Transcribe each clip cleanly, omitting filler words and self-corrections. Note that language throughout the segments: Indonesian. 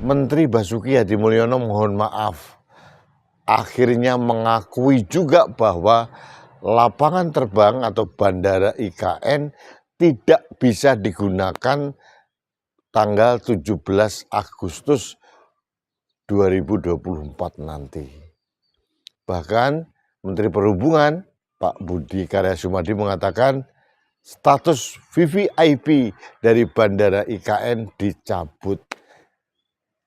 Menteri Basuki Hadimulyono mohon maaf, akhirnya mengakui juga bahwa lapangan terbang atau bandara IKN tidak bisa digunakan tanggal 17 Agustus 2024 nanti. Bahkan Menteri Perhubungan Pak Budi Karya Sumadi mengatakan status VVIP dari bandara IKN dicabut.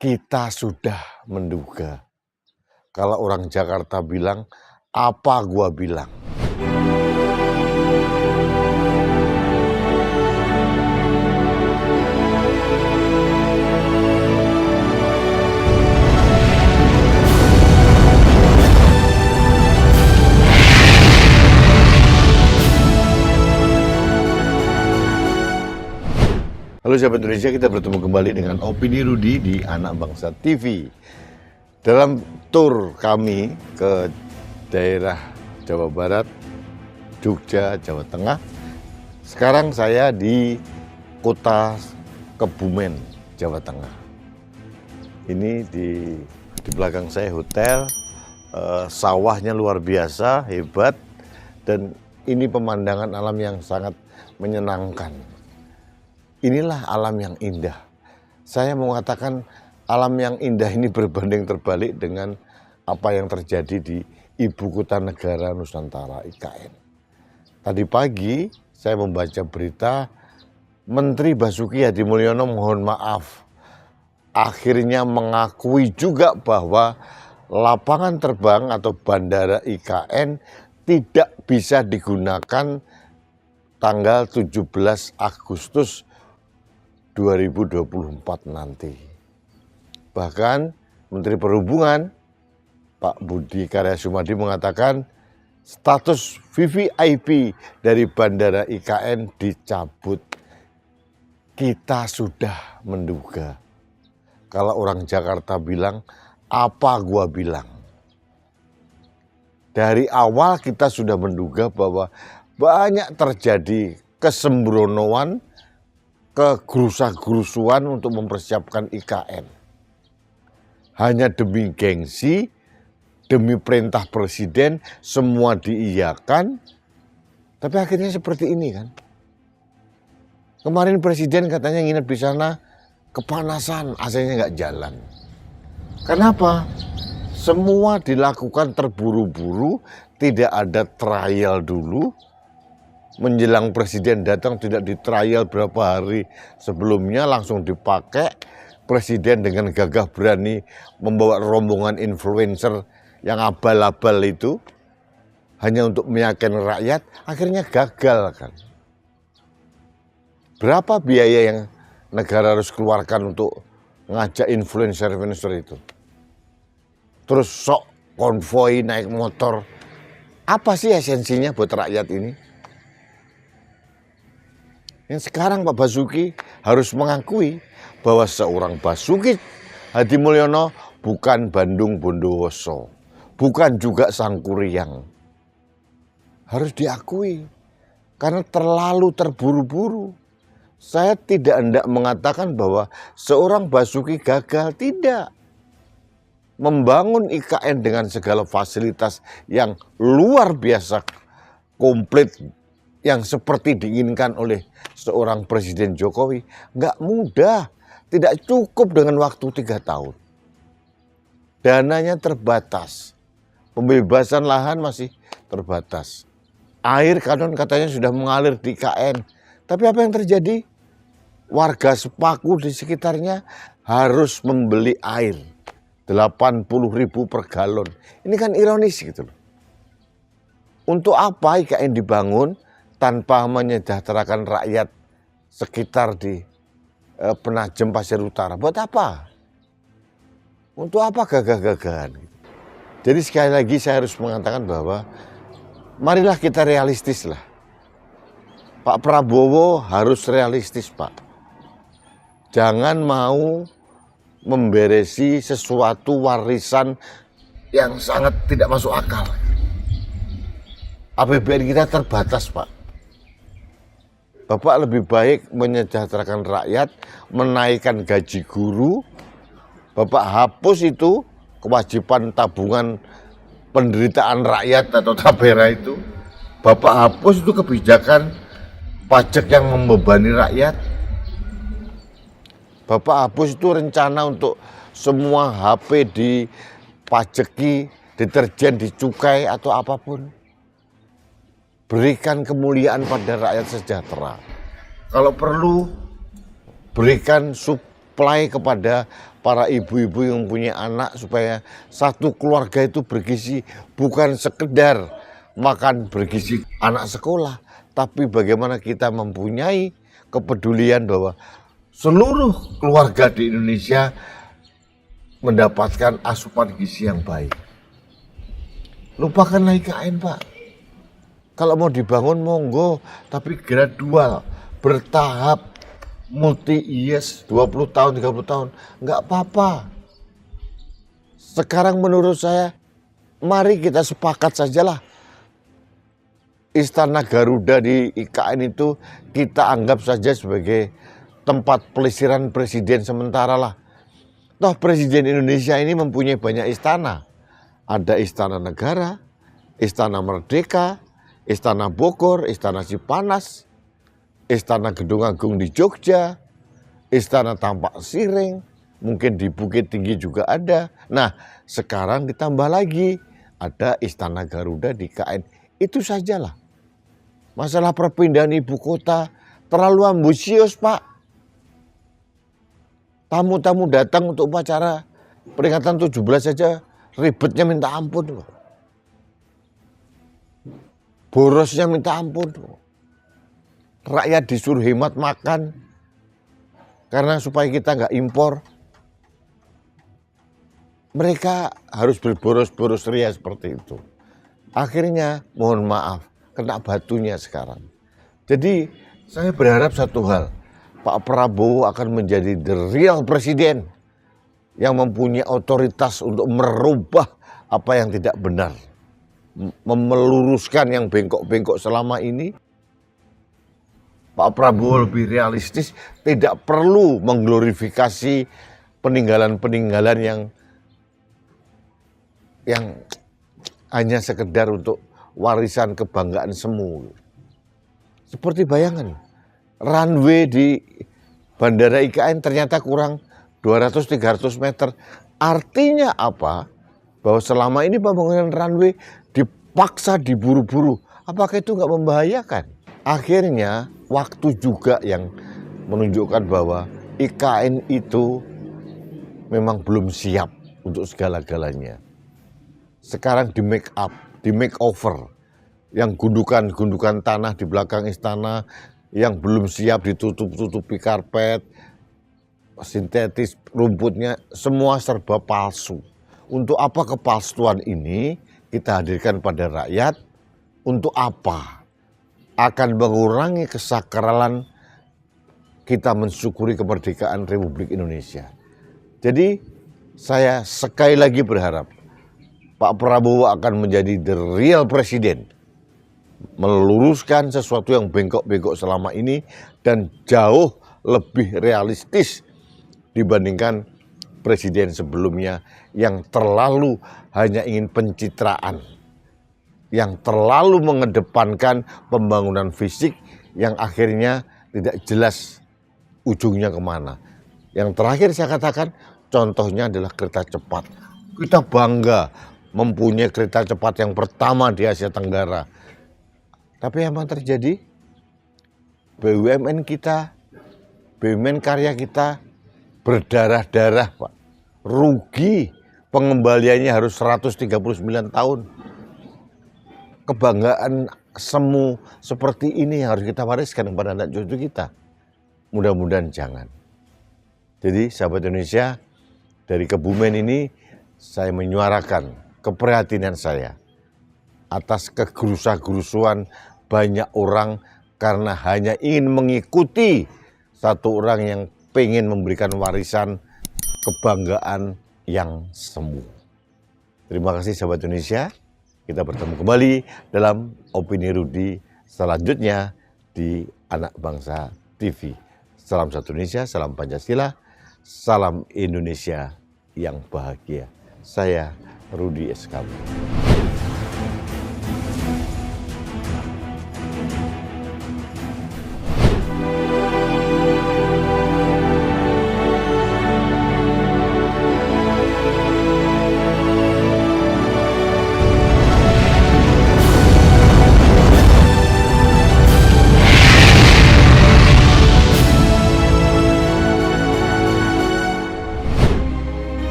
Kita sudah menduga. Kalau orang Jakarta bilang, apa gua bilang? Halo sahabat Indonesia, kita bertemu kembali dengan Opini Rudi di Anak Bangsa TV. Dalam tur kami ke daerah Jawa Barat, Jogja, Jawa Tengah. Sekarang saya di kota Kebumen, Jawa Tengah. Ini di belakang saya hotel, sawahnya luar biasa, hebat. Dan ini pemandangan alam yang sangat menyenangkan. Inilah alam yang indah. Saya mau mengatakan alam yang indah ini berbanding terbalik dengan apa yang terjadi di Ibu Kota Negara Nusantara, IKN. Tadi pagi saya membaca berita Menteri Basuki Hadimulyono mohon maaf, akhirnya mengakui juga bahwa lapangan terbang atau bandara IKN tidak bisa digunakan tanggal 17 Agustus 2024 nanti. Bahkan Menteri Perhubungan Pak Budi Karya Sumadi mengatakan status VVIP dari bandara IKN dicabut. Kita sudah menduga. Kalau orang Jakarta bilang, apa gua bilang? Dari awal kita sudah menduga bahwa banyak terjadi kesembronoan, kegerusa-gerusuan untuk mempersiapkan IKN. Hanya demi gengsi, demi perintah presiden, semua diiyakan. Tapi akhirnya seperti ini kan. Kemarin presiden katanya nginep di sana, kepanasan, AC-nya nggak jalan. Kenapa? Semua dilakukan terburu-buru, tidak ada trial dulu. Menjelang presiden datang tidak di-trial berapa hari sebelumnya, langsung dipakai. Presiden dengan gagah berani membawa rombongan influencer yang abal-abal itu hanya untuk meyakinkan rakyat, akhirnya gagal kan. Berapa biaya yang negara harus keluarkan untuk ngajak influencer-influencer itu? Terus sok konvoi naik motor. Apa sih esensinya buat rakyat ini? Yang sekarang Pak Basuki harus mengakui bahwa seorang Basuki Hadimulyono bukan Bandung Bondowoso, bukan juga Sangkuriang. Harus diakui, karena terlalu terburu-buru. Saya tidak hendak mengatakan bahwa seorang Basuki gagal, tidak. Membangun IKN dengan segala fasilitas yang luar biasa, komplit, yang seperti diinginkan oleh seorang Presiden Jokowi, nggak mudah, tidak cukup dengan waktu 3 tahun. Dananya terbatas, pembebasan lahan masih terbatas. Air kanon katanya sudah mengalir di IKN, tapi apa yang terjadi? Warga sepaku di sekitarnya harus membeli air 80.000 per galon. Ini kan ironis gitu loh. Untuk apa IKN dibangun tanpa menyejahterakan rakyat sekitar di Penajem Pasir Utara? Buat apa? Untuk apa gagah-gagahan? Jadi sekali lagi saya harus mengatakan bahwa marilah kita realistis lah. Pak Prabowo harus realistis, Pak. Jangan mau memberesi sesuatu warisan yang sangat tidak masuk akal. APBN kita terbatas, Pak. Bapak lebih baik menyejahterakan rakyat, menaikkan gaji guru, Bapak hapus itu kewajiban tabungan penderitaan rakyat atau tapera itu. Bapak hapus itu kebijakan pajak yang membebani rakyat. Bapak hapus itu rencana untuk semua HP dipajeki, deterjen dicukai atau apapun. Berikan kemuliaan pada rakyat sejahtera. Kalau perlu, berikan supply kepada para ibu-ibu yang punya anak supaya satu keluarga itu bergizi, bukan sekedar makan bergizi anak sekolah, tapi bagaimana kita mempunyai kepedulian bahwa seluruh keluarga di Indonesia mendapatkan asupan gizi yang baik. Lupakanlah IKN, Pak. Kalau mau dibangun monggo, tapi gradual, bertahap, multi-years, 20 tahun, 30 tahun, nggak apa-apa. Sekarang menurut saya, mari kita sepakat sajalah. Istana Garuda di IKN itu kita anggap saja sebagai tempat pelesiran presiden sementara lah. Toh Presiden Indonesia ini mempunyai banyak istana. Ada Istana Negara, Istana Merdeka, Istana Bogor, Istana Cipanas, Istana Gedung Agung di Jogja, Istana Tampak Siring, mungkin di Bukit Tinggi juga ada. Nah, sekarang ditambah lagi, ada Istana Garuda di IKN. Itu sajalah. Masalah perpindahan ibu kota terlalu ambisius, Pak. Tamu-tamu datang untuk upacara peringatan 17 saja ribetnya minta ampun. Borosnya minta ampun. Rakyat disuruh hemat makan karena supaya kita nggak impor. Mereka harus berboros-boros ria seperti itu. Akhirnya mohon maaf kena batunya sekarang. Jadi saya berharap satu hal, Pak Prabowo akan menjadi the real presiden yang mempunyai otoritas untuk merubah apa yang tidak benar. Meluruskan yang bengkok-bengkok selama ini. Pak Prabowo lebih realistis, tidak perlu mengglorifikasi peninggalan-peninggalan yang hanya sekedar untuk warisan kebanggaan semu. Seperti bayangan, runway di Bandara IKN ternyata kurang 200-300 meter. Artinya apa? Bahwa selama ini pembangunan runway dipaksa diburu-buru. Apakah itu nggak membahayakan? Akhirnya waktu juga yang menunjukkan bahwa IKN itu memang belum siap untuk segala-galanya. Sekarang di make up, di makeover. Yang gundukan-gundukan tanah di belakang istana yang belum siap ditutup-tutupi karpet, sintetis rumputnya, semua serba palsu. Untuk apa kepalsuan ini kita hadirkan pada rakyat? Untuk apa? Akan mengurangi kesakralan kita mensyukuri kemerdekaan Republik Indonesia. Jadi saya sekali lagi berharap Pak Prabowo akan menjadi the real presiden. Meluruskan sesuatu yang bengkok-bengkok selama ini dan jauh lebih realistis dibandingkan presiden sebelumnya yang terlalu hanya ingin pencitraan, yang terlalu mengedepankan pembangunan fisik yang akhirnya tidak jelas ujungnya kemana. Yang terakhir saya katakan, contohnya adalah kereta cepat. Kita bangga mempunyai kereta cepat yang pertama di Asia Tenggara. Tapi apa yang terjadi? BUMN kita, BUMN karya kita berdarah-darah, Pak. Rugi, pengembaliannya harus 139 tahun. Kebanggaan semu seperti ini yang harus kita wariskan kepada anak cucu kita. Mudah-mudahan jangan. Jadi sahabat Indonesia, dari Kebumen ini saya menyuarakan keprihatinan saya atas kegerusa-gerusuan banyak orang karena hanya ingin mengikuti satu orang yang pengen memberikan warisan kebanggaan yang semu. Terima kasih sahabat Indonesia. Kita bertemu kembali dalam Opini Rudi selanjutnya di Anak Bangsa TV. Salam satu Indonesia, salam Pancasila, salam Indonesia yang bahagia. Saya Rudi Eskamo.